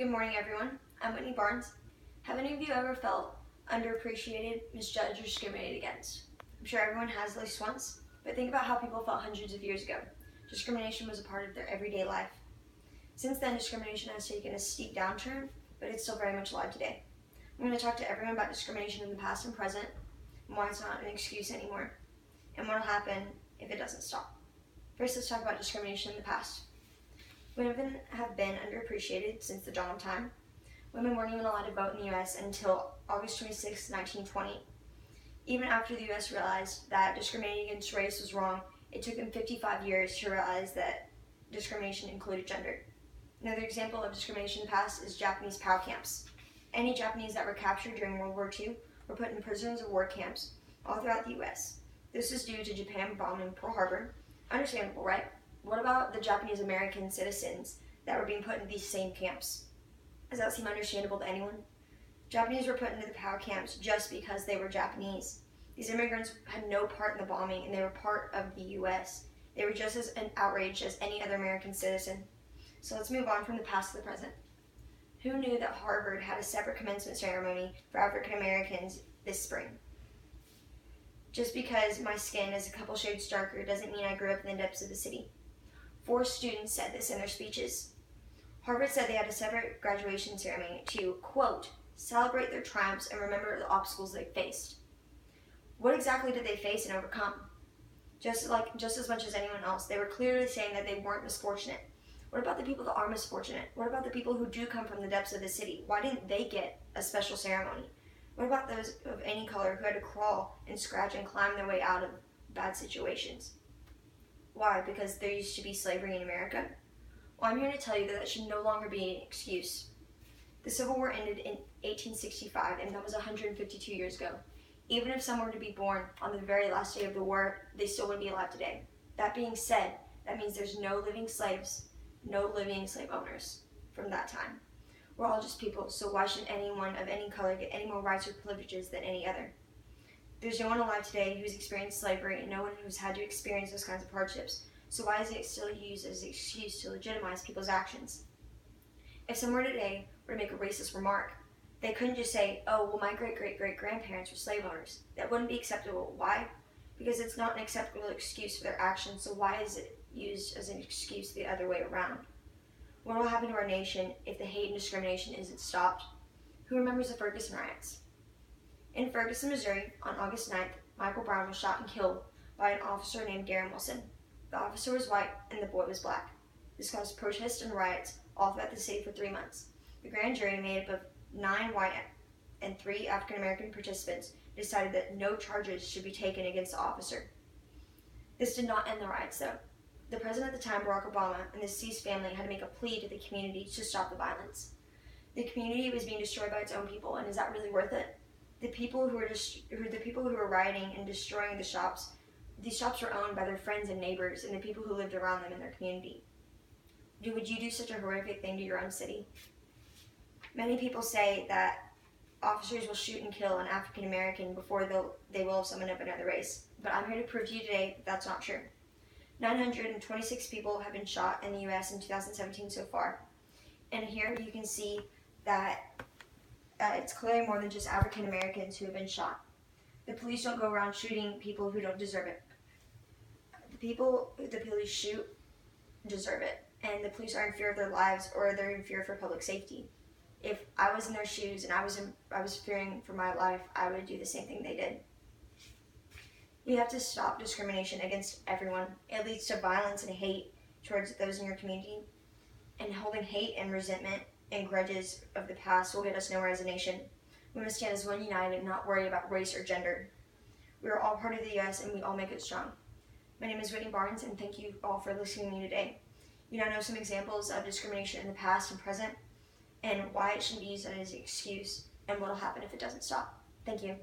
Good morning, everyone. I'm Whitney Barnes. Have any of you ever felt underappreciated, misjudged, or discriminated against? I'm sure everyone has at least once, but think about how people felt hundreds of years ago. Discrimination was a part of their everyday life. Since then, discrimination has taken a steep downturn, but it's still very much alive today. I'm going to talk to everyone about discrimination in the past and present, and why it's not an excuse anymore, and what will happen if it doesn't stop. First, let's talk about discrimination in the past. Women have been underappreciated since the dawn of time. Women weren't even allowed to vote in the U.S. until August 26, 1920. Even after the U.S. realized that discriminating against race was wrong, it took them 55 years to realize that discrimination included gender. Another example of discrimination in the past is Japanese POW camps. Any Japanese that were captured during World War II were put in prisoners of war camps all throughout the U.S. This is due to Japan bombing Pearl Harbor. Understandable, right? What about the Japanese American citizens that were being put in these same camps? Does that seem understandable to anyone? Japanese were put into the POW camps just because they were Japanese. These immigrants had no part in the bombing, and they were part of the U.S. They were just as outraged as any other American citizen. So let's move on from the past to the present. Who knew that Harvard had a separate commencement ceremony for African Americans this spring? Just because my skin is a couple shades darker doesn't mean I grew up in the depths of the city. 4 students said this in their speeches. Harvard said they had a separate graduation ceremony to, quote, celebrate their triumphs and remember the obstacles they faced. What exactly did they face and overcome? Just as much as anyone else, they were clearly saying that they weren't misfortunate. What about the people that are misfortunate? What about the people who do come from the depths of the city? Why didn't they get a special ceremony? What about those of any color who had to crawl and scratch and climb their way out of bad situations? Why? Because there used to be slavery in America? Well, I'm here to tell you that that should no longer be an excuse. The Civil War ended in 1865, and that was 152 years ago. Even if someone were to be born on the very last day of the war, they still wouldn't be alive today. That being said, that means there's no living slaves, no living slave owners from that time. We're all just people, so why should anyone of any color get any more rights or privileges than any other? There's no one alive today who's experienced slavery and no one who's had to experience those kinds of hardships. So why is it still used as an excuse to legitimize people's actions? If someone today were to make a racist remark, they couldn't just say, oh, well, my great-great-great-grandparents were slave owners. That wouldn't be acceptable. Why? Because it's not an acceptable excuse for their actions, so why is it used as an excuse the other way around? What will happen to our nation if the hate and discrimination isn't stopped? Who remembers the Ferguson riots? In Ferguson, Missouri, on August 9th, Michael Brown was shot and killed by an officer named Darren Wilson. The officer was white and the boy was black. This caused protests and riots all throughout the city for 3 months. The grand jury, made up of 9 white and 3 African American participants, decided that no charges should be taken against the officer. This did not end the riots, though. The president at the time, Barack Obama, and the deceased family had to make a plea to the community to stop the violence. The community was being destroyed by its own people, and is that really worth it? The people who were rioting and destroying the shops, these shops were owned by their friends and neighbors and the people who lived around them in their community. Would you do such a horrific thing to your own city? Many people say that officers will shoot and kill an African American before they will someone of another race, but I'm here to prove to you today that that's not true. 926 people have been shot in the U.S. in 2017 so far, and here you can see that it's clearly more than just African Americans who have been shot. The police don't go around shooting people who don't deserve it. The people the police shoot deserve it, and the police are in fear of their lives or they're in fear for public safety. If I was in their shoes and I was fearing for my life, I would do the same thing they did. We have to stop discrimination against everyone. It leads to violence and hate towards those in your community, and holding hate and resentment and grudges of the past will get us nowhere as a nation. We must stand as one united and not worry about race or gender. We are all part of the U.S. and we all make it strong. My name is Whitney Barnes, and thank you all for listening to me today. You now know some examples of discrimination in the past and present, and why it shouldn't be used as an excuse, and what will happen if it doesn't stop. Thank you.